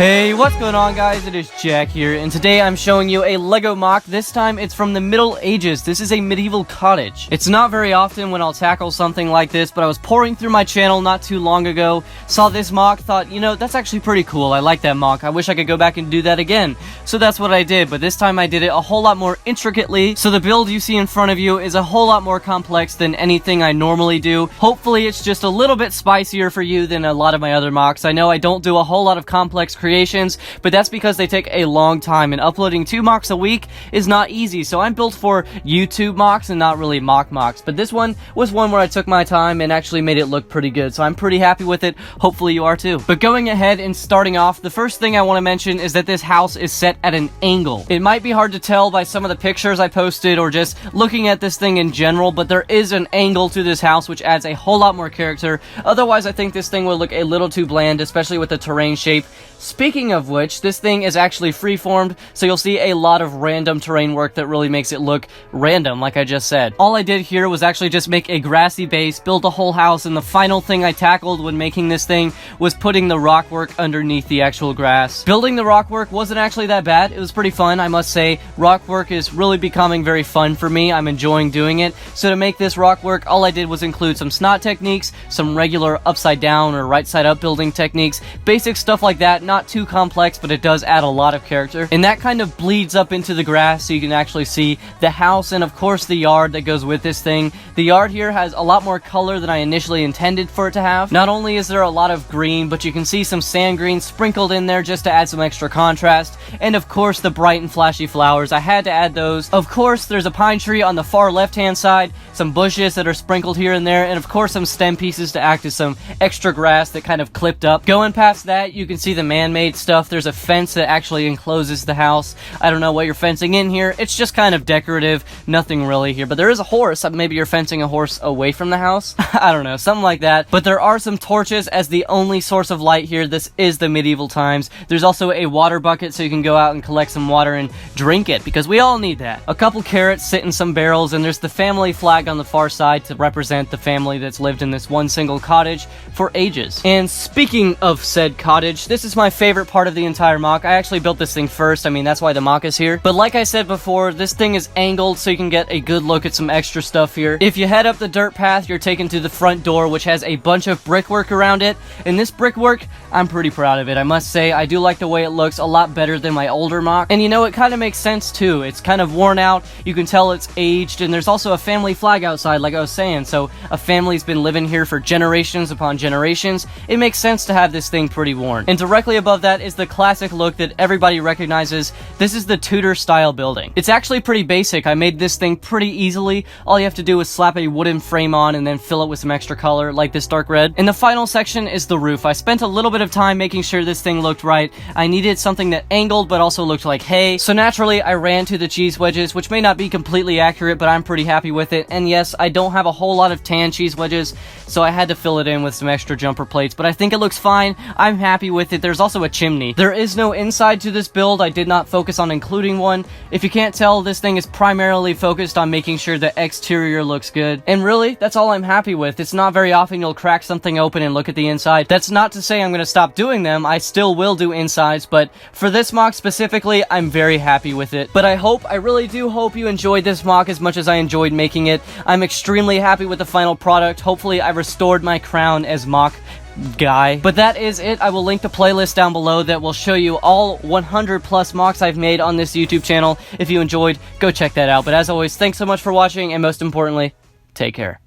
Hey, what's going on, guys? It is Jack here, and today I'm showing you a LEGO MOC. This time it's from the Middle Ages. This is a medieval cottage. It's not very often when I'll tackle something like this, but I was pouring through my channel not too long ago, saw this MOC, thought, you know, that's actually pretty cool. I like that MOC. I wish I could go back and do that again. So that's what I did, but this time I did it a whole lot more intricately. So the build you see in front of you is a whole lot more complex than anything I normally do. Hopefully it's just a little bit spicier for you than a lot of my other MOCs. I know I don't do a whole lot of complex creations, but that's because they take a long time, and uploading 2 MOCs a week is not easy. So I'm built for YouTube MOCs and not really MOCs, but this one was one where I took my time and actually made it look pretty good, so I'm pretty happy with it. Hopefully you are too. But going ahead and starting off, the first thing I want to mention is that this house is set at an angle. It might be hard to tell by some of the pictures I posted or just looking at this thing in general, but there is an angle to this house which adds a whole lot more character. Otherwise, I think this thing would look a little too bland, especially with the terrain shape. Speaking of which, this thing is actually freeformed, so you'll see a lot of random terrain work that really makes it look random, like I just said. All I did here was actually just make a grassy base, build a whole house, and the final thing I tackled when making this thing was putting the rock work underneath the actual grass. Building the rock work wasn't actually that bad. It was pretty fun, I must say. Rock work is really becoming very fun for me. I'm enjoying doing it. So to make this rock work, all I did was include some snot techniques, some regular upside down or right side up building techniques, basic stuff like that. Not too complex, but it does add a lot of character, and that kind of bleeds up into the grass so you can actually see the house and of course the yard that goes with this thing. The yard here has a lot more color than I initially intended for it to have. Not only is there a lot of green, but you can see some sand green sprinkled in there just to add some extra contrast, and of course the bright and flashy flowers. I had to add those. Of course there's a pine tree on the far left hand side, some bushes that are sprinkled here and there, and of course some stem pieces to act as some extra grass that kind of clipped up. Going past that, you can see the man-made stuff. There's a fence that actually encloses the house. I don't know what you're fencing in here. It's just kind of decorative, nothing really here, but there is a horse. Maybe you're fencing a horse away from the house. I don't know, something like that. But there are some torches as the only source of light here. This is the medieval times. There's also a water bucket so you can go out and collect some water and drink it, because we all need that. A couple carrots sit in some barrels, and there's the family flag on the far side to represent the family that's lived in this one single cottage for ages. And speaking of said cottage, this is my favorite part of the entire MOC. I actually built this thing first. I mean, that's why the MOC is here. But like I said before, this thing is angled so you can get a good look at some extra stuff here. If you head up the dirt path, you're taken to the front door, which has a bunch of brickwork around it. And this brickwork, I'm pretty proud of it. I must say, I do like the way it looks a lot better than my older MOC. And you know, it kind of makes sense too. It's kind of worn out. You can tell it's aged, and there's also a family flag outside, like I was saying. So a family's been living here for generations upon generations. It makes sense to have this thing pretty worn. And directly above that is the classic look that everybody recognizes. This is the Tudor style building. It's actually pretty basic. I made this thing pretty easily. All you have to do is slap a wooden frame on and then fill it with some extra color, like this dark red. And the final section is the roof. I spent a little bit of time making sure this thing looked right. I needed something that angled but also looked like hay. So naturally, I ran to the cheese wedges, which may not be completely accurate, but I'm pretty happy with it. And yes, I don't have a whole lot of tan cheese wedges, so I had to fill it in with some extra jumper plates, but I think it looks fine. I'm happy with it. There's also a chimney. There is no inside to this build. I did not focus on including one. If you can't tell, this thing is primarily focused on making sure the exterior looks good. And really, that's all I'm happy with. It's not very often you'll crack something open and look at the inside. That's not to say I'm going to stop doing them. I still will do insides, but for this MOC specifically, I'm very happy with it. But I really do hope you enjoyed this MOC as much as I enjoyed making it. I'm extremely happy with the final product. Hopefully, I restored my crown as MOC guy. But that is it. I will link the playlist down below that will show you all 100 plus MOCs I've made on this YouTube channel. If you enjoyed, go check that out. But as always, thanks so much for watching, and most importantly, take care.